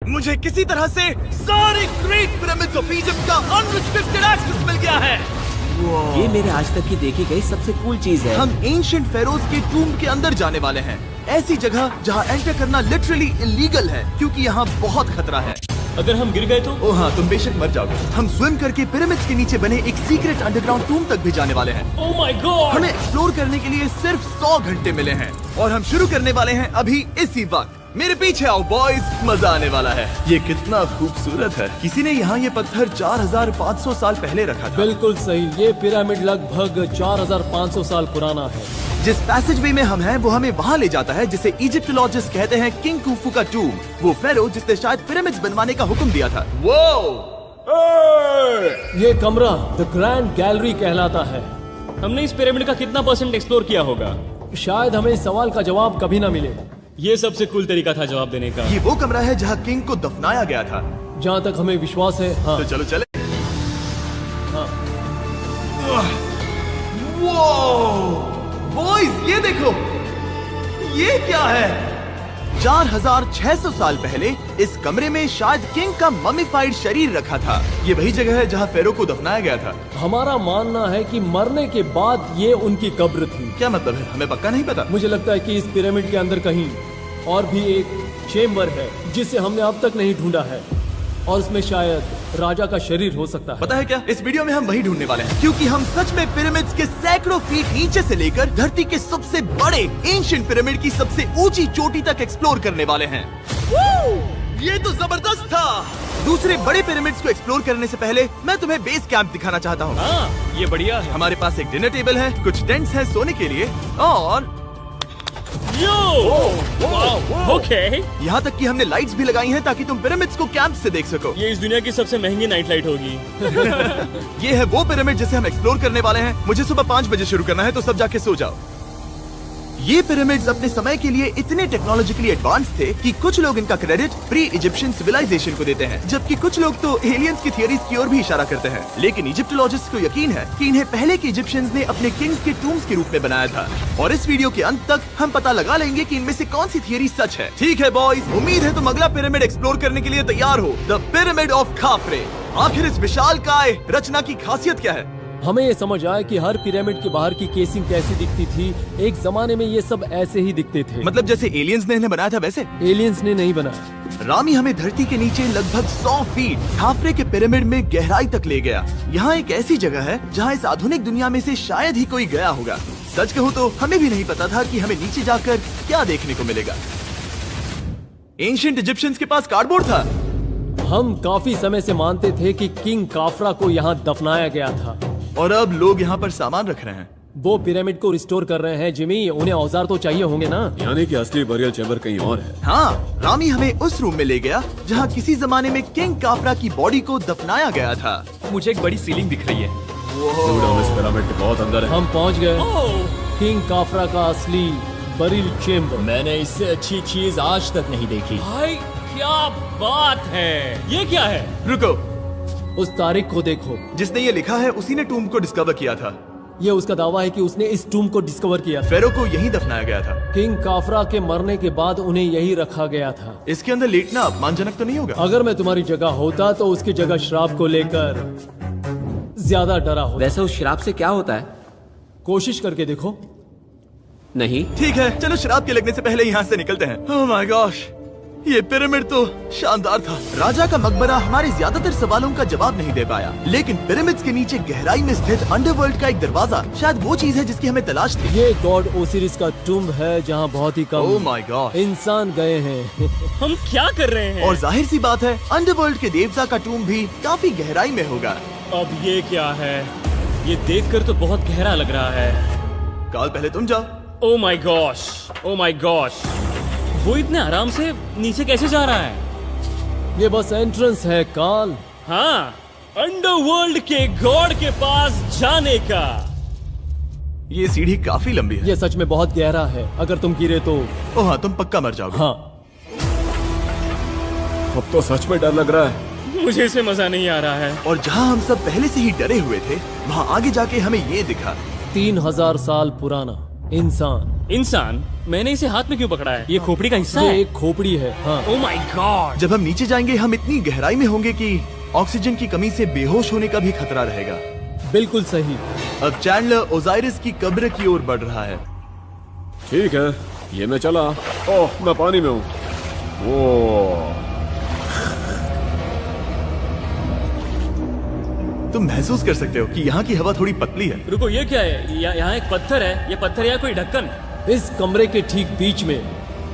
मुझे किसी तरह से सारे ग्रेट पिरामिड्स ऑफ इजिप्ट का अनरिस्ट्रिक्टेड एक्सेस मिल गया है। ये मेरे आज तक की देखी गई सबसे कूल चीज है। हम एंशिएंट फेरोज के टूम के अंदर जाने वाले हैं, ऐसी जगह जहाँ एंटर करना लिटरली इलीगल है क्योंकि यहाँ बहुत खतरा है। अगर हम गिर गए तो? ओ हाँ, तुम बेशक मर जाओगे। हम स्विम करके पिरामिड्स के नीचे बने एक सीक्रेट अंडरग्राउंड टूम तक भी जाने वाले हैं। Oh my God! हमें एक्सप्लोर करने के लिए सिर्फ 100 घंटे मिले हैं और हम शुरू करने वाले हैं अभी इसी वक्त। मेरे पीछे आओ बॉयज, मजा आने वाला है। ये कितना खूबसूरत है। किसी ने यहाँ ये पत्थर 4500 साल पहले रखा था। बिल्कुल सही, ये पिरामिड लगभग 4500 साल पुराना है। जिस पैसेज वे में हम हैं वो हमें वहाँ ले जाता है जिसे इजिप्टोलॉजिस्ट कहते हैं किंग खुफू का टूम, वो फेरो जिसने शायद पिरामिड्स बनवाने का हुक्म दिया था। वो ये कमरा द ग्रैंड गैलरी कहलाता है। हमने इस पिरामिड का कितना % एक्सप्लोर किया होगा? शायद हमें इस सवाल का जवाब कभी ना मिले। ये सबसे कूल तरीका था जवाब देने का। ये वो कमरा है जहाँ किंग को दफनाया गया था। जहाँ तक हमें विश्वास है। हाँ। तो चलो चले। हाँ। बॉयज ये देखो, ये क्या है? 4600 साल पहले इस कमरे में शायद किंग का ममीफाइड शरीर रखा था। ये वही जगह है जहाँ फेरो को दफनाया गया था। हमारा मानना है कि मरने के बाद ये उनकी कब्र थी। क्या मतलब है? हमें पक्का नहीं पता। मुझे लगता है कि इस पिरामिड के अंदर कहीं और भी एक चेम्बर है जिसे हमने अब तक नहीं ढूंढा है और उसमें शायद राजा का शरीर हो सकता है। पता है क्या, इस वीडियो में हम वही ढूंढने वाले हैं क्योंकि हम सच में पिरामिड्स के सैकड़ों फीट नीचे से लेकर धरती के सबसे बड़े एंशिएंट पिरामिड की सबसे ऊंची चोटी तक एक्सप्लोर करने वाले हैं। ये तो जबरदस्त था। दूसरे बड़े पिरामिड्स को एक्सप्लोर करने से पहले मैं तुम्हें बेस कैंप दिखाना चाहता हूँ। हाँ, ये बढ़िया है। हमारे पास एक डिनर टेबल है, कुछ टेंट्स हैं सोने के लिए और ओके। यहाँ तक कि हमने लाइट्स भी लगाई हैं ताकि तुम पिरामिड्स को कैंप से देख सको। ये इस दुनिया की सबसे महंगी नाइट लाइट होगी। ये है वो पिरामिड जिसे हम एक्सप्लोर करने वाले हैं। मुझे सुबह 5 बजे शुरू करना है तो सब जाके सो जाओ। ये पिरामिड्स अपने समय के लिए इतने टेक्नोलॉजिकली एडवांस थे कि कुछ लोग इनका क्रेडिट प्री इजिप्शियन सिविलाइजेशन को देते हैं, जबकि कुछ लोग तो एलियंस की थियरीज की ओर भी इशारा करते हैं। लेकिन इजिप्टोलॉजिस्ट को यकीन है कि इन्हें पहले के इजिप्शियंस ने अपने किंग्स के टूम्स के रूप में बनाया था और इस वीडियो के अंत तक हम पता लगा लेंगे कि इनमें से कौन सी थियरी सच है। ठीक है बॉयज, उम्मीद है तुम अगला पिरामिड एक्सप्लोर करने के लिए तैयार हो, द पिरामिड ऑफ खाफरे। आखिर इस विशालकाय रचना की खासियत क्या है? हमें ये समझ आया कि हर पिरामिड के बाहर की केसिंग कैसी दिखती थी। एक जमाने में ये सब ऐसे ही दिखते थे। मतलब जैसे एलियंस ने इन्हें बनाया था वैसे? एलियंस ने नहीं बनाया। रामी हमें धरती के नीचे लगभग 100 फीट खाफरे के पिरामिड में गहराई तक ले गया। यहाँ एक ऐसी जगह है जहाँ इस आधुनिक दुनिया में से शायद ही कोई गया होगा। सच कहूँ तो हमें भी नहीं पता था कि हमें नीचे जाकर क्या देखने को मिलेगा। एंशिएंट इजिप्शियंस के पास कार्डबोर्ड था। हम काफी समय से मानते थे कि किंग काफरा को यहाँ दफनाया गया था और अब लोग यहाँ पर सामान रख रहे हैं। वो पिरामिड को रिस्टोर कर रहे हैं। जिमी, उन्हें औजार तो चाहिए होंगे ना? यानी कि असली बरियल चैम्बर कहीं और है। हाँ, रामी हमें उस रूम में ले गया जहाँ किसी जमाने में किंग काफरा की बॉडी को दफनाया गया था। मुझे एक बड़ी सीलिंग दिख रही है। हम इस पिरामिड के बहुत अंदर है। हम पहुँच गए किंग काफरा का असली बरियल चेम्बर। मैंने इससे अच्छी चीज आज तक नहीं देखी। भाई क्या बात है! ये क्या है? रुको, उस तारीख को देखो। जिसने ये लिखा है उसी ने टूम को डिस्कवर किया था। ये उसका दावा है कि उसने इस टूम को डिस्कवर किया था। फेरो को यहीं दफनाया गया था। किंग काफरा के मरने के बाद उन्हें यही रखा गया था। इसके अंदर लेटना अपमानजनक तो नहीं होगा? अगर मैं तुम्हारी जगह होता तो उसकी जगह शराब को लेकर ज्यादा डरा होता। वैसे उस शराब से क्या होता है? कोशिश करके देखो। नहीं। ठीक है, चलो शराब के लगने से पहले यहाँ से निकलते हैं। ओह माय गॉश, ये पिरामिड तो शानदार था। राजा का मकबरा हमारे ज्यादातर सवालों का जवाब नहीं दे पाया, लेकिन पिरामिड्स के नीचे गहराई में स्थित अंडरवर्ल्ड का एक दरवाजा शायद वो चीज है जिसकी हमें तलाश थी। ये गॉड ओसिरिस का टूम्ब है जहाँ बहुत ही कम ओह माय गॉड इंसान गए हैं। हम क्या कर रहे हैं? और जाहिर सी बात है अंडरवर्ल्ड के देवता का टूम्ब भी काफी गहराई में होगा। अब ये क्या है? ये देखकर तो बहुत गहरा लग रहा है। काल, पहले तुम जाओ। Oh my gosh, oh my gosh, वो इतने आराम से नीचे कैसे जा रहा है? ये बस एंट्रेंस है काल। हाँ, अंडरवर्ल्ड के गॉड के पास जाने का। ये सीढ़ी काफी लंबी है। ये सच में बहुत गहरा है। अगर तुम गिरे तो ओह हाँ, तुम पक्का मर जाओगे। हाँ। अब तो सच में डर लग रहा है। मुझे इसमें मजा नहीं आ रहा है। और जहाँ हम सब पहले से ही डरे हुए थे, वहाँ आगे जाके हमें ये दिखा। 3000 साल पुराना इंसान इंसान, मैंने इसे हाथ में क्यों पकड़ा है? ये खोपड़ी का हिस्सा ये है। एक खोपड़ी है। हाँ, ओह माय गॉड। जब हम नीचे जाएंगे हम इतनी गहराई में होंगे कि ऑक्सीजन की कमी से बेहोश होने का भी खतरा रहेगा। बिल्कुल सही। अब चैंडलर ओजाइरिस की कब्र की ओर बढ़ रहा है। ठीक है, ये मैं चला। ओह, मैं पानी में हूँ। वो तुम महसूस कर सकते हो कि यहाँ की हवा थोड़ी पतली है। रुको, ये क्या है? यहाँ एक पत्थर है। ये पत्थर या कोई ढक्कन? इस कमरे के ठीक बीच में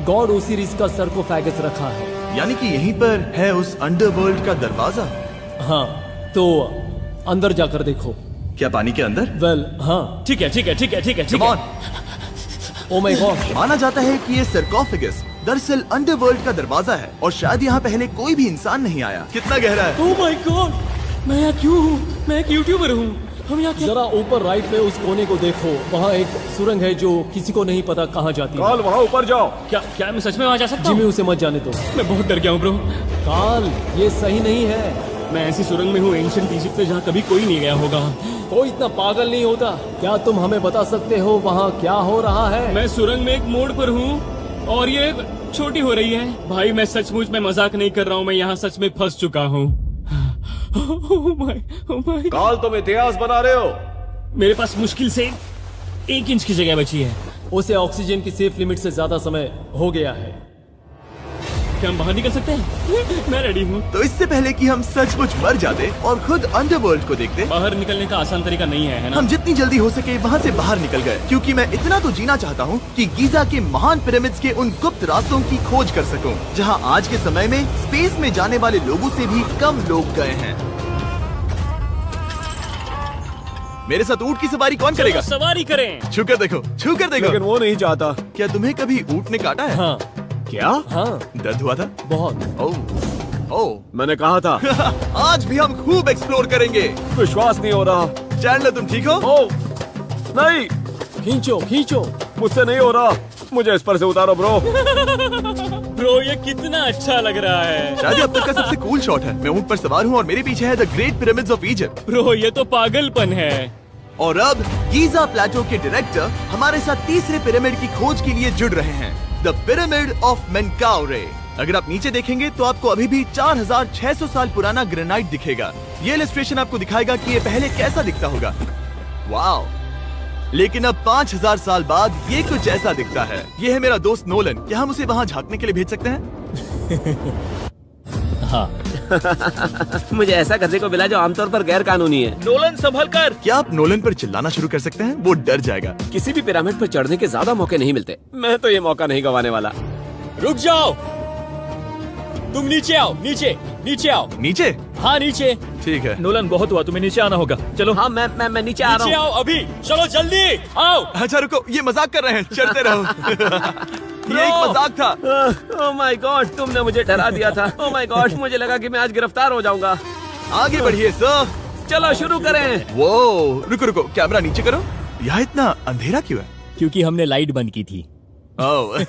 गॉड ओसिरिस का सर्कोफेगस रखा है। यानी कि यहीं पर है उस अंडरवर्ल्ड का दरवाजा। हाँ, तो अंदर जाकर देखो। क्या पानी के अंदर? वेल, हाँ। ठीक है, ठीक है, ठीक है, ठीक है, ठीक Come है। on। Oh my God. माना जाता है कि ये सर्कोफेगस दरअसल अंडरवर्ल्ड का दरवाजा है और शायद यहाँ पहले कोई भी इंसान नहीं आया। कितना गहरा है? ओह माय गॉड, मैं यहाँ क्यों हूँ? मैं एक यूट्यूबर हूँ। हम यहाँ क्या? जरा ऊपर राइट में उस कोने को देखो, वहाँ एक सुरंग है जो किसी को नहीं पता कहाँ जाती है। काल, वहाँ ऊपर जाओ। क्या मैं सच में वहाँ जा सकता जिमी, हूँ? उसे मत जाने दो। मैं बहुत डर गया हूँ ब्रो। काल, ये सही नहीं है। मैं ऐसी सुरंग में हूँ एंशिएंट इजिप्ट में जहाँ कभी कोई नहीं गया होगा। कोई इतना पागल नहीं होता। क्या तुम हमें बता सकते हो वहाँ क्या हो रहा है? मैं सुरंग में एक मोड़ पर हूँ और ये छोटी हो रही है। भाई मैं सचमुच में मजाक नहीं कर रहा हूँ, मैं यहाँ सच में फंस चुका हूँ। Oh my. काल, तुम इतिहास बना रहे हो। मेरे पास मुश्किल से 1 इंच की जगह बची है। उसे ऑक्सीजन की सेफ लिमिट से ज्यादा समय हो गया है। क्या हम बाहर निकल सकते हैं? मैं रेडी हूँ। तो इससे पहले कि हम सचमुच मर जाते और खुद अंडरवर्ल्ड को देखते, बाहर निकलने का आसान तरीका नहीं है ना? हम जितनी जल्दी हो सके वहाँ से बाहर निकल गए, क्योंकि मैं इतना तो जीना चाहता हूँ कि गीजा के महान पिरामिड्स के उन गुप्त रास्तों की खोज कर सकूं, जहाँ आज के समय में स्पेस में जाने वाले लोगों से भी कम लोग गए हैं। मेरे साथ ऊंट की सवारी कौन करेगा? चलो सवारी करें। छूकर देखो, छूकर देखो। लेकिन वो नहीं चाहता। क्या तुम्हें कभी ऊंट ने काटा है? हाँ, क्या? हाँ, दर्द हुआ था? बहुत। ओह मैंने कहा था। आज भी हम खूब एक्सप्लोर करेंगे। विश्वास नहीं हो रहा। चैंडलर, तुम ठीक हो? ओह नहीं, खींचो, खींचो। मुझसे नहीं हो रहा। मुझे इस पर से उतारो ब्रो। ब्रो ये कितना अच्छा लग रहा है। शायद ये अब तक का सबसे कूल शॉट है। मैं ऊंट पर सवार हूँ और मेरे पीछे है the great pyramids of Egypt. Bro ये तो पागलपन है। और अब गीजा प्लेटो के डायरेक्टर हमारे साथ तीसरे पिरामिड की खोज के लिए जुड़ रहे हैं, द पिरामिड ऑफ मेनकाउरे। अगर आप नीचे देखेंगे तो आपको अभी भी 4600 साल पुराना ग्रेनाइट दिखेगा। ये इलस्ट्रेशन आपको दिखाएगा कि ये पहले कैसा दिखता होगा। वाओ! लेकिन अब 5000 साल बाद ये कुछ ऐसा दिखता है। ये है मेरा दोस्त नोलन। क्या हम उसे वहाँ झांकने के लिए भेज सकते हैं? हाँ। मुझे ऐसा करने को मिला जो आमतौर पर गैर कानूनी है। नोलन संभल कर। क्या आप नोलन पर चिल्लाना शुरू कर सकते हैं? वो डर जाएगा। किसी भी पिरामिड पर चढ़ने के ज्यादा मौके नहीं मिलते। मैं तो ये मौका नहीं गंवाने वाला। रुक जाओ, तुम नीचे आओ। नीचे नीचे आओ। नीचे? हाँ नीचे। ठीक है। नोलन बहुत हुआ, तुम्हें नीचे आना होगा। चलो। हाँ, मैं नीचे आ नीचे रहा हूँ। आओ अभी। चलो जल्दी आओ। अच्छा रुको, ये मजाक कर रहे हैं, चढ़ते रहो। ये एक मजाक था। ओह माय गॉड, तुमने मुझे डरा दिया था। ओह माय गॉड, मुझे लगा कि मैं आज गिरफ्तार हो जाऊंगा। आगे बढ़िए सर। चलो शुरू करें। वो रुको रुको, कैमरा नीचे करो। यहाँ इतना अंधेरा क्यों है? क्योंकि हमने लाइट बंद की थी। ओह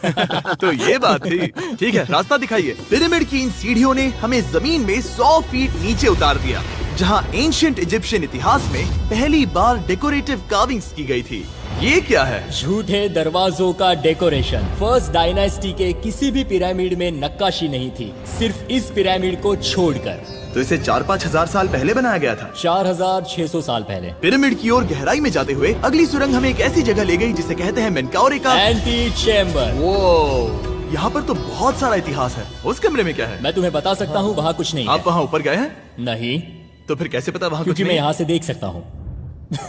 तो ये बात थी। ठीक है, रास्ता दिखाइए। पिरामिड की इन सीढ़ियों ने हमें जमीन में 100 फीट नीचे उतार दिया, जहाँ एंशिएंट इजिप्शियन इतिहास में पहली बार डेकोरेटिव कार्विंग्स की गई थी। ये क्या है? झूठे दरवाजों का डेकोरेशन। फर्स्ट डायनेस्टी के किसी भी पिरामिड में नक्काशी नहीं थी, सिर्फ इस पिरामिड को छोड़कर। तो इसे 4-5 हजार साल पहले बनाया गया था। 4600 साल पहले। पिरामिड की ओर गहराई में जाते हुए अगली सुरंग हमें एक ऐसी जगह ले गई जिसे कहते हैं मेनकाउरे का एंटी चेम्बर। वो यहाँ पर तो बहुत सारा इतिहास है। उस कमरे में क्या है? मैं तुम्हें बता सकता हूँ, वहाँ कुछ नहीं आप है। वहाँ ऊपर गए हैं? नहीं, तो फिर कैसे पता वहाँ कुछ क्योंकि मैं नहीं? यहाँ से देख सकता हूँ।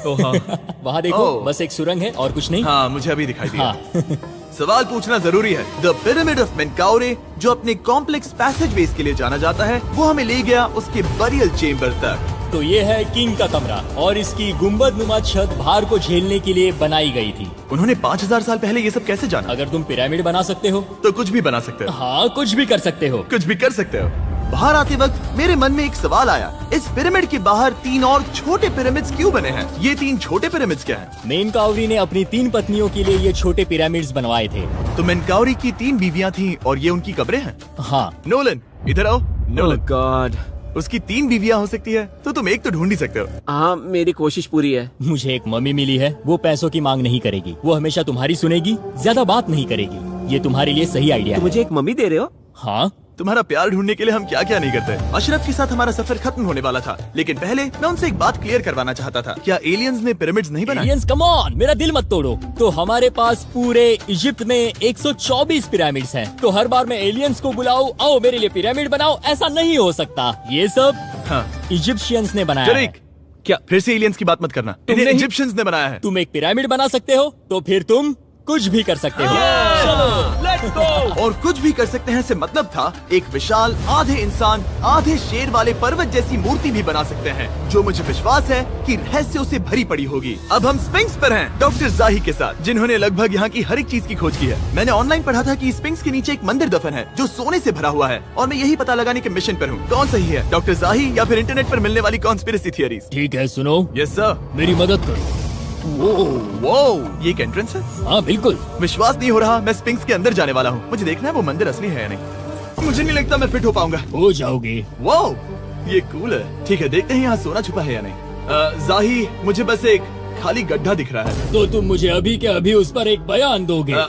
वहाँ देखो, ओह। बस एक सुरंग है और कुछ नहीं। हाँ, मुझे अभी दिखाई दिया। हाँ। सवाल पूछना जरूरी है। द पिरामिड ऑफ मेनकाउरे, जो अपने कॉम्प्लेक्स पैसेजवेज के लिए जाना जाता है, वो हमें ले गया उसके बरियल चेम्बर तक। तो ये है किंग का कमरा और इसकी गुम्बद नुमा छत भार को झेलने के लिए बनाई गई थी। उन्होंने 5000 साल पहले ये सब कैसे जाना? अगर तुम पिरामिड बना सकते हो तो कुछ भी बना सकते हो। हाँ, कुछ भी कर सकते हो। कुछ भी कर सकते हो। बाहर आते वक्त मेरे मन में एक सवाल आया, इस पिरामिड के बाहर 3 और छोटे पिरामिड्स क्यों बने हैं? ये 3 छोटे पिरामिड्स क्या हैं? मेनकाउरी ने अपनी 3 पत्नियों के लिए ये छोटे पिरामिड्स बनवाए थे। तो मेनकाउरी की 3 बीवियां थीं और ये उनकी कब्रें हैं। हाँ। नोलन इधर आओ। ओह नोलन, गॉड, उसकी 3 बीवियां हो सकती है, तो तुम एक तो ढूंढ ही सकते हो। हाँ, मेरी कोशिश पूरी है। मुझे एक मम्मी मिली है, वो पैसों की मांग नहीं करेगी, वो हमेशा तुम्हारी सुनेगी, ज्यादा बात नहीं करेगी। ये तुम्हारे लिए सही आइडिया तो है। मुझे एक मम्मी दे रहे हो? हाँ, तुम्हारा प्यार ढूंढने के लिए हम क्या क्या नहीं करते। अशरफ के साथ हमारा सफर खत्म होने वाला था, लेकिन पहले मैं उनसे एक बात क्लियर करवाना चाहता था। क्या एलियंस ने पिरामिड्स नहीं बनाए? एलियंस कम ऑन, मेरा दिल मत तोड़ो। तो हमारे पास पूरे इजिप्ट में 124 पिरामिड्स हैं। तो हर बार मैं एलियंस को बुलाऊं, आओ मेरे लिए पिरामिड बनाओ, ऐसा नहीं हो सकता। ये सब हाँ। इजिप्शियंस ने बनाया है। जरीक, क्या फिर से एलियंस की बात मत करना। इन्हें नहीं- इजिप्शियंस ने बनाया है। तुम एक पिरामिड बना सकते हो, तो फिर तुम कुछ भी कर सकते हो। Let's go. और कुछ भी कर सकते हैं से मतलब था एक विशाल आधे इंसान आधे शेर वाले पर्वत जैसी मूर्ति भी बना सकते हैं, जो मुझे विश्वास है कि रहस्यों से भरी पड़ी होगी। अब हम स्फिंक्स पर हैं, डॉक्टर जाही के साथ, जिन्होंने लगभग यहाँ की हर एक चीज की खोज की है। मैंने ऑनलाइन पढ़ा था कि स्फिंक्स के नीचे एक मंदिर दफन है जो सोने से भरा हुआ है, और मैं यही पता लगाने के मिशन पर हूँ। कौन सही है, डॉक्टर जाही या फिर इंटरनेट पर मिलने वाली कॉन्स्पिरेसी थियरीज? ठीक है, सुनो, यस सर। मेरी मदद करो। वो ये एक एंट्रेंस है? हाँ बिल्कुल। विश्वास नहीं हो रहा, मैं स्फिंक्स के अंदर जाने वाला हूँ। मुझे देखना है वो मंदिर असली है या नहीं। मुझे नहीं लगता मैं फिट हो पाऊंगा। हो जाओगे। वो ये कूल है। ठीक है, देखते हैं यहाँ सोना छुपा है या नहीं। जाही, मुझे बस एक खाली गड्ढा दिख रहा है। तो तुम मुझे अभी के अभी उस पर एक बयान दोगे?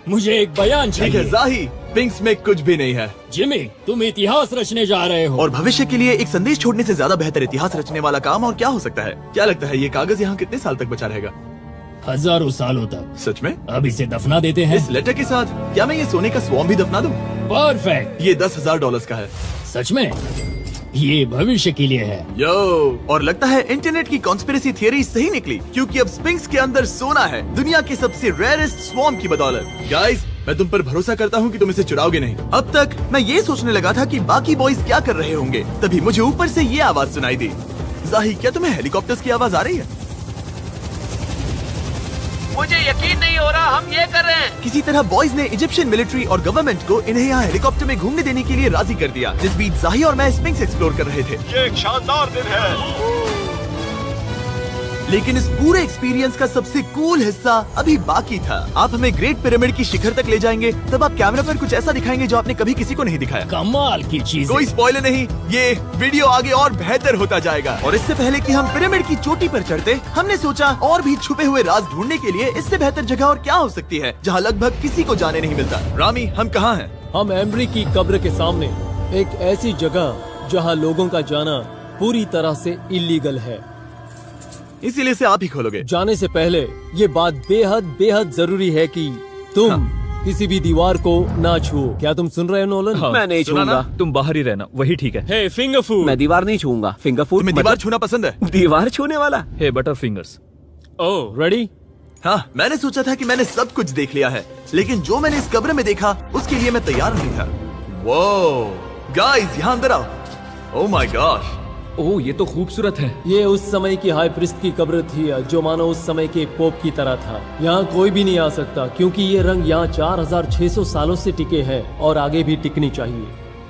मुझे एक बयान ठीक है चाहिए। जाही, स्फिंक्स में कुछ भी नहीं है। जिमी, तुम इतिहास रचने जा रहे हो। और भविष्य के लिए एक संदेश छोड़ने से ज्यादा बेहतर इतिहास रचने वाला काम और क्या हो सकता है? क्या लगता है ये कागज यहाँ कितने साल तक बचा रहेगा? हजारों सालों तक। सच में? अब इसे दफना देते हैं। इस लेटर के साथ क्या मैं ये सोने का स्वॉर्म भी दफना दूं? परफेक्ट। ये $10,000 का है। सच में? ये भविष्य के लिए है। यो, और लगता है इंटरनेट की कॉन्स्पिरेसी थियरी सही निकली, क्योंकि अब स्फिंक्स के अंदर सोना है, दुनिया के सबसे रेयरेस्ट स्वॉर्म की बदौलत। गाइस, मैं तुम पर भरोसा करता हूँ कि तुम इसे चुराओगे नहीं। अब तक मैं ये सोचने लगा था कि बाकी बॉयज क्या कर रहे होंगे, तभी मुझे ऊपर से ये आवाज सुनाई दी। जाही, क्या तुम्हें हेलीकॉप्टर्स की आवाज आ रही है? मुझे यकीन नहीं हो रहा हम ये कर रहे हैं। किसी तरह बॉयज ने इजिप्शियन मिलिट्री और गवर्नमेंट को इन्हें यहाँ हेलीकॉप्टर में घूमने देने के लिए राजी कर दिया, जिस बीच जाही और मैं स्फिंक्स एक्सप्लोर कर रहे थे। ये एक शानदार दिन है। लेकिन इस पूरे एक्सपीरियंस का सबसे कूल हिस्सा अभी बाकी था। आप हमें ग्रेट पिरामिड की शिखर तक ले जाएंगे, तब आप कैमरा पर कुछ ऐसा दिखाएंगे जो आपने कभी किसी को नहीं दिखाया। कमाल की चीज। कोई स्पॉइलर नहीं, ये वीडियो आगे और बेहतर होता जाएगा। और इससे पहले कि हम पिरामिड की चोटी पर चढ़ते, हमने सोचा और भी छुपे हुए राज ढूंढने के लिए इससे बेहतर जगह और क्या हो सकती है, जहाँ लगभग किसी को जाने नहीं मिलता। रामी, हम कहाँ हैं? हम एम्ब्री की कब्र के सामने, एक ऐसी जगह जहां लोगों का जाना पूरी तरह से इलीगल है। इसीलिए से आप ही खोलोगे। जाने से पहले ये बात बेहद बेहद जरूरी है कि तुम किसी भी दीवार को ना छुओ। क्या तुम सुन रहे हो नोलन? मैं नहीं सुना ना? छूऊंगा। तुम बाहर ही रहना, वही ठीक है। हे फिंगर फूड। मैं दीवार नहीं छूऊंगा। फिंगर फूड तुम्हें दीवार छूना पसंद है? दीवार छूने वाला? हे बटर फिंगर्स। ओह, रेडी? हाँ, मैंने सोचा था कि मैंने सब कुछ देख लिया है, लेकिन जो मैंने इस कब्र में देखा उसके लिए मैं तैयार नहीं था। वो गाइस, यहाँ अंदर आओ। ओह माय गॉश, ओह, ये तो खूबसूरत है। ये उस समय की हाई प्रिस्ट की कब्र थी, जो मानो उस समय के पोप की तरह था। यहाँ कोई भी नहीं आ सकता, क्योंकि ये रंग यहाँ 4600 सालों से टिके हैं और आगे भी टिकनी चाहिए।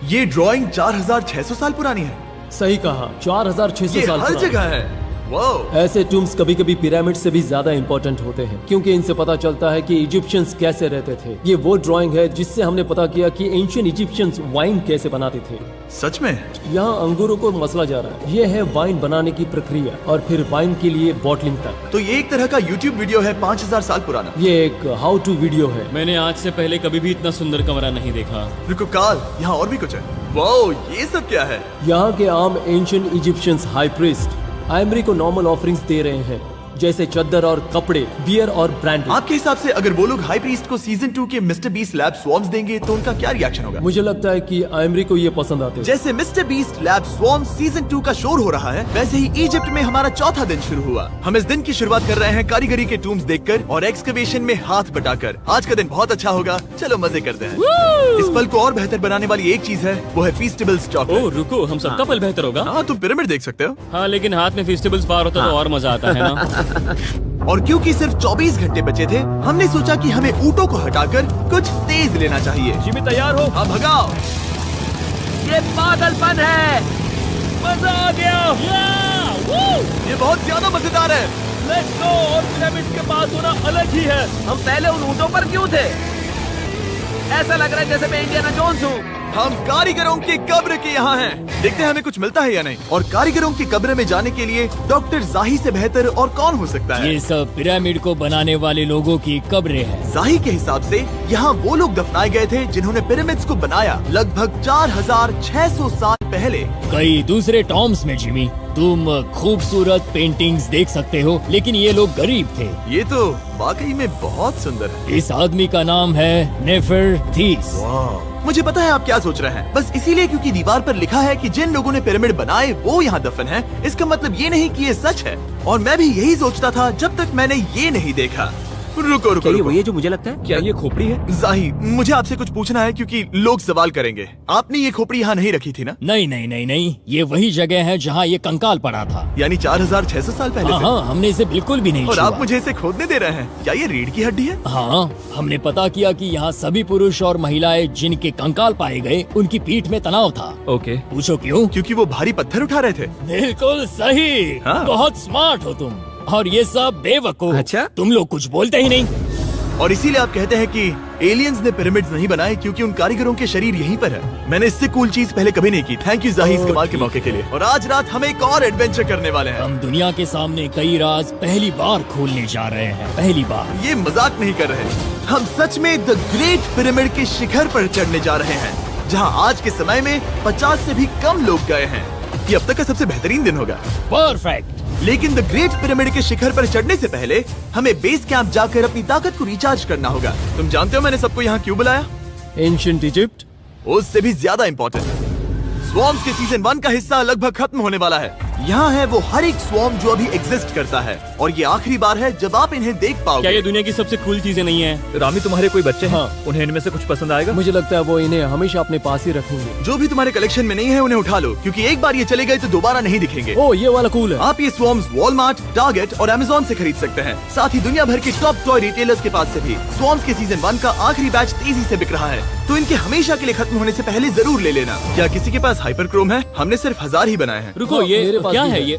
ये ड्राइंग 4600 साल पुरानी है। सही कहा, 4600 ये साल हर पुरानी। जगह है। वो ऐसे टूम्स कभी कभी पिरामिड से भी ज्यादा इंपॉर्टेंट होते हैं, क्योंकि इनसे पता चलता है कि इजिप्शियंस कैसे रहते थे। ये वो ड्राइंग है जिससे हमने पता किया कि एंशियंट इजिप्शियंस वाइन कैसे बनाते थे। सच में? यहाँ अंगूरों को मसला जा रहा है। ये है वाइन बनाने की प्रक्रिया और फिर वाइन के लिए बॉटलिंग तक। तो ये एक तरह का YouTube वीडियो है 5000 साल पुराना। ये एक हाउ टू वीडियो है। मैंने आज से पहले कभी भी इतना सुंदर कमरा नहीं देखा। रुको काल, यहाँ और भी कुछ है। वो ये सब क्या है? यहाँ के आम एंशियंट इजिप्शियंस हाई प्रीस्ट आइमरी को नॉर्मल ऑफरिंग्स दे रहे हैं, जैसे चद्दर और कपड़े, बियर और ब्रांड। आपके हिसाब से अगर वो लोग हाई प्रीस्ट को सीजन 2 के मिस्टर बीस्ट लैब स्वॉर्म्स देंगे तो उनका क्या रिएक्शन होगा? मुझे लगता है कि आइमरी को ये पसंद आते हैं। जैसे मिस्टर बीस्ट लैब स्वॉर्म्स सीजन 2 का शोर हो रहा है, वैसे ही इजिप्ट में हमारा चौथा दिन शुरू हुआ। हम इस दिन की शुरुआत कर रहे हैं कारीगरी के टूम्स देखकर और एक्सकवेशन में हाथ बटाकर। आज का दिन बहुत अच्छा होगा, चलो मजे करते हैं। इस पल को और बेहतर बनाने वाली एक चीज है, वो है फीस्टेबल्स ओह चॉकलेट। रुको, हम सबका पल बेहतर होगा। हाँ, तुम पिरामिड देख सकते हो। हाँ, लेकिन हाथ में फेस्टिवल्स बार होता तो और मजा आता है ना। और क्योंकि सिर्फ 24 घंटे बचे थे, हमने सोचा कि हमें ऊँटों को हटाकर कुछ तेज लेना चाहिए। जिमी तैयार हो? हाँ, भगाओ। ये पागलपन है। मजा आ गया। ये बहुत ज्यादा मजेदार है। Let's go. और पिरामिड के पास होना अलग ही है। हम पहले उन ऊँटों पर क्यों थे? ऐसा लग रहा है जैसे मैं इंडियाना जोन्स हूँ। हम कारीगरों की कब्र के यहाँ हैं। देखते हैं हमें कुछ मिलता है या नहीं। और कारीगरों की कब्र में जाने के लिए डॉक्टर जाही से बेहतर और कौन हो सकता है। ये सब पिरामिड को बनाने वाले लोगों की कब्रें हैं। जाही के हिसाब से यहाँ वो लोग दफनाए गए थे जिन्होंने पिरामिड्स को बनाया लगभग 4600 साल पहले। कई दूसरे टॉम्स में जिमी तुम खूबसूरत पेंटिंग्स देख सकते हो, लेकिन ये लोग गरीब थे। ये तो वाकई में बहुत सुंदर है। इस आदमी का नाम है नेफरथीस। मुझे पता है आप क्या सोच रहे हैं, बस इसीलिए क्योंकि दीवार पर लिखा है कि जिन लोगों ने पिरामिड बनाए वो यहाँ दफन है, इसका मतलब ये नहीं कि ये सच है। और मैं भी यही सोचता था जब तक मैंने ये नहीं देखा। रुको रुको, क्या ये रुको। वही है जो मुझे लगता है? क्या ये खोपड़ी है? जाही, मुझे आपसे कुछ पूछना है क्योंकि लोग सवाल करेंगे। आपने ये खोपड़ी यहाँ नहीं रखी थी ना? नहीं नहीं नहीं नहीं, ये वही जगह है जहाँ ये कंकाल पड़ा था। यानी 4600 साल पहले हाँ से? हाँ, हमने इसे बिल्कुल भी नहीं और छुआ। आप मुझे इसे खोदने दे रहे हैं? क्या ये रीढ़ की हड्डी है? हाँ, हमने पता किया कि यहाँ सभी पुरुष और महिलाएं जिनके कंकाल पाए गए उनकी पीठ में तनाव था। ओके। पूछो क्यों? क्योंकि वो भारी पत्थर उठा रहे थे। बिल्कुल सही। हाँ। बहुत स्मार्ट हो तुम। और ये सब बेवकूफ। अच्छा? तुम लोग कुछ बोलते ही नहीं। और इसीलिए आप कहते हैं कि एलियंस ने पिरामिड्स नहीं बनाए क्योंकि उन कारीगरों के शरीर यहीं पर है। मैंने इससे कूल चीज पहले कभी नहीं की। थैंक यू जाही इस कमाल के मौके के लिए। और आज रात हम एक और एडवेंचर करने वाले हैं। हम दुनिया के सामने कई राज पहली बार खोलने जा रहे हैं। पहली बार। ये मजाक नहीं कर रहे। हम सच में द ग्रेट पिरामिड के शिखर पर चढ़ने जा रहे हैं, जहां आज के समय में 50 से भी कम लोग गए हैं। ये अब तक का सबसे बेहतरीन दिन होगा। परफेक्ट। लेकिन द ग्रेट पिरामिड के शिखर पर चढ़ने से पहले हमें बेस कैंप जाकर अपनी ताकत को रिचार्ज करना होगा। तुम जानते हो मैंने सबको यहाँ क्यों बुलाया? Ancient Egypt. उससे भी ज्यादा इम्पोर्टेंट, स्वॉर्म्स के सीजन 1 का हिस्सा लगभग खत्म होने वाला है। यहाँ है वो हर एक स्वॉर्म जो अभी एग्जिस्ट करता है, और ये आखिरी बार है जब आप इन्हें देख क्या पाओगे। ये दुनिया की सबसे कूल चीजें नहीं है? रामी, तुम्हारे कोई बच्चे हैं? हाँ। उन्हें इनमें से कुछ पसंद आएगा? मुझे लगता है वो इन्हें हमेशा अपने पास ही रखेंगे। जो भी तुम्हारे कलेक्शन में नहीं है उन्हें उठा लो, क्योंकि एक बार ये चले गए तो दोबारा नहीं दिखेंगे। ओ, ये वाला कूल है। आप ये स्वॉर्म्स वॉलमार्ट, टारगेट और अमेज़न से खरीद सकते हैं। साथ ही दुनिया भर के टॉप टॉय रिटेलर्स के पास से भी। स्वॉर्म्स के सीजन 1 का आखिरी बैच तेजी से बिक रहा है, तो इनके हमेशा के लिए खत्म होने से पहले जरूर ले लेना। क्या किसी के पास हाइपर क्रोम है? हमने सिर्फ 1000 ही बनाए हैं। रुको, हाँ, ये मेरे पास क्या भी है ये?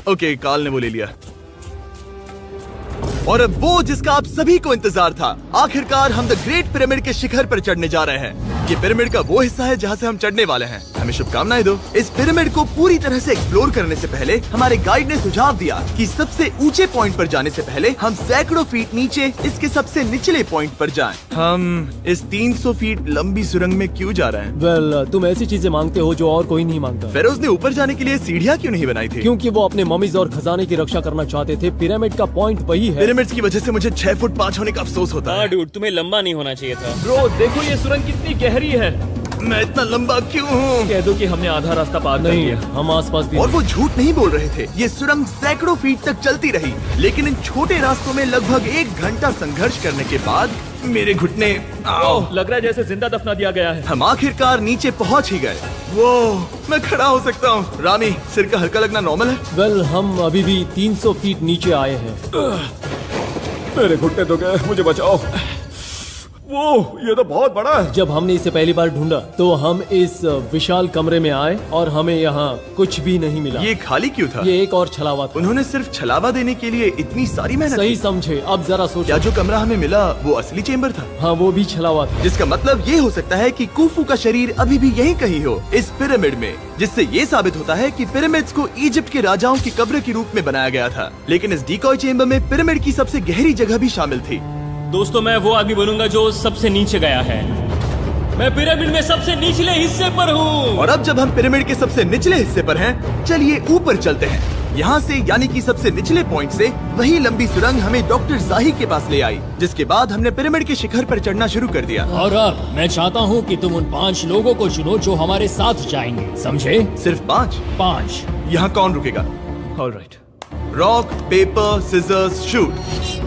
ओके, काल ने वो ले लिया। और अब वो जिसका आप सभी को इंतजार था, आखिरकार हम द ग्रेट पिरामिड के शिखर पर चढ़ने जा रहे हैं। ये पिरामिड का वो हिस्सा है जहाँ से हम चढ़ने वाले हैं। हमें शुभकामनाएं दो। इस पिरामिड को पूरी तरह से एक्सप्लोर करने से पहले हमारे गाइड ने सुझाव दिया कि सबसे ऊंचे पॉइंट पर जाने से पहले हम सैकड़ों फीट नीचे इसके सबसे निचले पॉइंट पर जाएं। हम इस 300 फीट लंबी सुरंग में क्यों जा रहे हैं? वेल, तुम ऐसी चीजें मांगते हो जो और कोई नहीं मांगता। फेरोज ने ऊपर जाने के लिए सीढ़ियाँ क्यों नहीं बनाई थी? क्योंकि वो अपने ममीज और खजाने की रक्षा करना चाहते थे। पिरामिड का पॉइंट वही है। पिरामिड्स की वजह से मुझे 6 फुट 5 होने का अफसोस होता हाँ है। डूड, तुम्हें लंबा नहीं होना चाहिए था। ब्रो, देखो ये सुरंग कितनी गहरी है। मैं इतना लंबा क्यों हूँ? कह दो कि हमने आधा रास्ता पार कर नहीं, लिया। हम आसपास भी और वो झूठ नहीं बोल रहे थे। ये सुरंग सैकड़ों फीट तक चलती रही, लेकिन इन छोटे रास्तों में लगभग 1 घंटा संघर्ष करने के बाद मेरे घुटने ओह, लग रहा है जैसे जिंदा दफना दिया गया है। हम आखिरकार नीचे पहुंच ही गए। वो मैं खड़ा हो सकता हूँ। रामी, सिर का हल्का लगना नॉर्मल है? वेल, हम अभी भी 300 फीट नीचे आए हैं। मेरे घुटने तो गए, मुझे बचाओ। वो ये तो बहुत बड़ा है। जब हमने इसे पहली बार ढूंढा तो हम इस विशाल कमरे में आए और हमें यहाँ कुछ भी नहीं मिला। ये खाली क्यों था? ये एक और छलावा था। उन्होंने सिर्फ छलावा देने के लिए इतनी सारी मेहनत सही की। समझे। अब जरा क्या सोचो। जो कमरा हमें मिला वो असली चेम्बर था? हाँ, वो भी छलावा था। जिसका मतलब ये हो सकता है कि कुफू का शरीर अभी भी यहीं कहीं हो, इस पिरामिड में, जिससे ये साबित होता है कि पिरामिड्स को इजिप्ट के राजाओं की कब्र के रूप में बनाया गया था। लेकिन इस डिकॉय चेम्बर में पिरामिड की सबसे गहरी जगह भी शामिल थी। दोस्तों, मैं वो आदमी बनूंगा जो सबसे नीचे गया है। मैं पिरामिड में सबसे निचले हिस्से पर हूँ। और अब जब हम पिरामिड के सबसे निचले हिस्से पर हैं, चलिए ऊपर चलते हैं। यहाँ से यानी कि सबसे निचले पॉइंट से वही लंबी सुरंग हमें डॉक्टर जाही के पास ले आई, जिसके बाद हमने पिरामिड के शिखर पर चढ़ना शुरू कर दिया। और अब मैं चाहता हूँ कि तुम उन 5 लोगों को चुनो जो हमारे साथ जाएंगे, समझे? सिर्फ 5? 5। यहाँ कौन रुकेगा? Alright. Rock paper scissors shoot.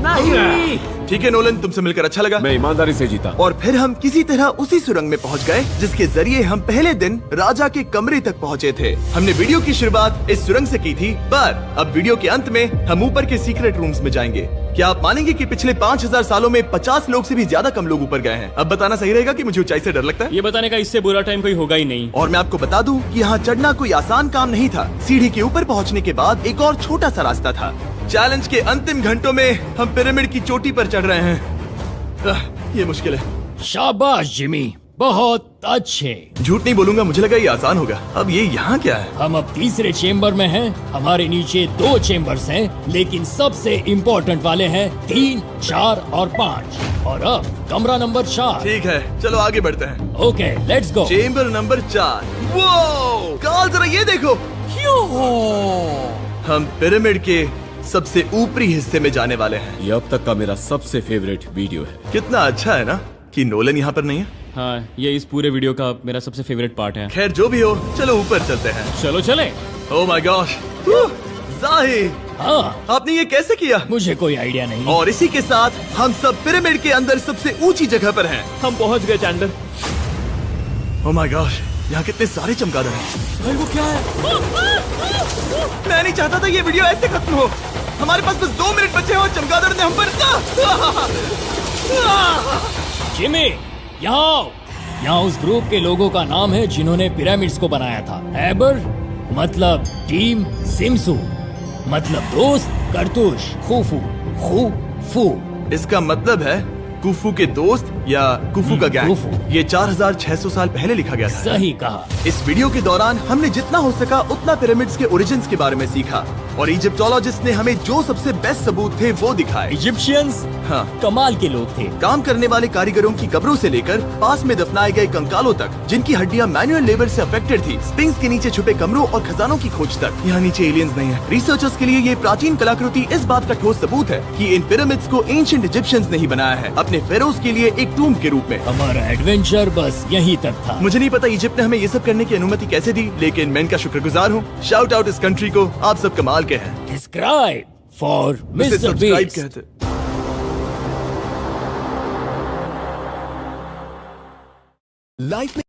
नहीं। ठीक है नोलन, तुमसे मिलकर अच्छा लगा। मैं ईमानदारी से जीता। और फिर हम किसी तरह उसी सुरंग में पहुंच गए जिसके जरिए हम पहले दिन राजा के कमरे तक पहुंचे थे। हमने वीडियो की शुरुआत इस सुरंग से की थी, पर अब वीडियो के अंत में हम ऊपर के सीक्रेट रूम्स में जाएंगे। क्या आप मानेंगे कि पिछले 5000 सालों में 50 लोग से भी ज्यादा कम लोग ऊपर गए हैं? अब बताना सही रहेगा कि मुझे ऊंचाई से डर लगता है? ये बताने का इससे बुरा टाइम कोई होगा ही नहीं। और मैं आपको बता दूं कि यहाँ चढ़ना कोई आसान काम नहीं था। सीढ़ी के ऊपर पहुँचने के बाद एक और छोटा सा रास्ता था। चैलेंज के अंतिम घंटों में हम पिरामिड की चोटी पर चढ़ रहे हैं। ये मुश्किल है। शाबाश जिमी, बहुत अच्छे। झूठ नहीं बोलूंगा, मुझे लगा ये आसान होगा। अब ये यहाँ क्या है? हम अब तीसरे चेम्बर में हैं। हमारे नीचे 2 चेम्बर्स हैं, लेकिन सबसे इम्पोर्टेंट वाले हैं 3, 4 और 5। और अब कमरा नंबर 4। ठीक है, चलो आगे बढ़ते हैं। Okay, let's go. Chamber number 4। वो कार्ल, जरा ये देखो। हम पिरामिड के सबसे ऊपरी हिस्से में जाने वाले हैं। ये अब तक का मेरा सबसे फेवरेट वीडियो है। कितना अच्छा है ना कि नोलन यहाँ पर नहीं है। हाँ, ये इस पूरे वीडियो का मेरा सबसे फेवरेट पार्ट है। खैर जो भी हो, चलो ऊपर चलते हैं। चलो चले। ओह माय गॉश, जाहिर, हाँ, आपने ये कैसे किया? मुझे कोई आइडिया नहीं। और इसी के साथ हम सब पिरामिड के अंदर सबसे ऊंची जगह पर हैं। हम पहुंच गए चैंडलर। ओह माय गॉश, यहाँ कितने सारे चमगादड़ हैं। भाई वो क्या है? मैं नहीं चाहता था ये वीडियो ऐसे खत्म हो। हमारे पास बस 2 मिनट बचे हैं और चमगादड़ ने हम पर जिमी, यहाँ उस ग्रुप के लोगों का नाम है जिन्होंने पिरामिड्स को बनाया था। एबर मतलब टीम, सिमसू मतलब दोस्त, करतुश, खुफू, खुफू। इसका मतलब है कुफू के दोस्त या कुफू का गैंग। कुफू। ये 4600 साल पहले लिखा गया था। सही कहा। इस वीडियो के दौरान हमने जितना हो सका उतना पिरामिड्स के ओरिजिन्स के बारे में सीखा और इजिप्टोलॉजिस्ट ने हमें जो सबसे बेस्ट सबूत थे वो दिखाए। इजिप्शियंस हाँ, कमाल के लोग थे। काम करने वाले कारीगरों की कब्रों से लेकर पास में दफनाए गए कंकालों तक, जिनकी हड्डियां मैनुअल लेबर से अफेक्टेड थी, स्पिंक्स के नीचे छुपे कमरों और खजानों की खोज तक। यहाँ नीचे एलियंस नहीं है। रिसर्चर्स के लिए ये प्राचीन कलाकृति इस बात का ठोस सबूत है कि इन पिरामिड्स को एंशिएंट इजिप्शियंस ने ही बनाया है, अपने फेरोज के लिए एक टूम्ब के रूप में। हमारा एडवेंचर बस यहीं तक था। मुझे नहीं पता इजिप्ट ने हमें ये सब करने की अनुमति कैसे दी, लेकिन मैं इनका शुक्रगुजार हूँ। शाउट आउट इस कंट्री को, आप सब कमाल के हैं। डिस्क्राइब फॉर इसे मिस्टर सब्सक्राइब बीस्ट। कहते। लाइफ में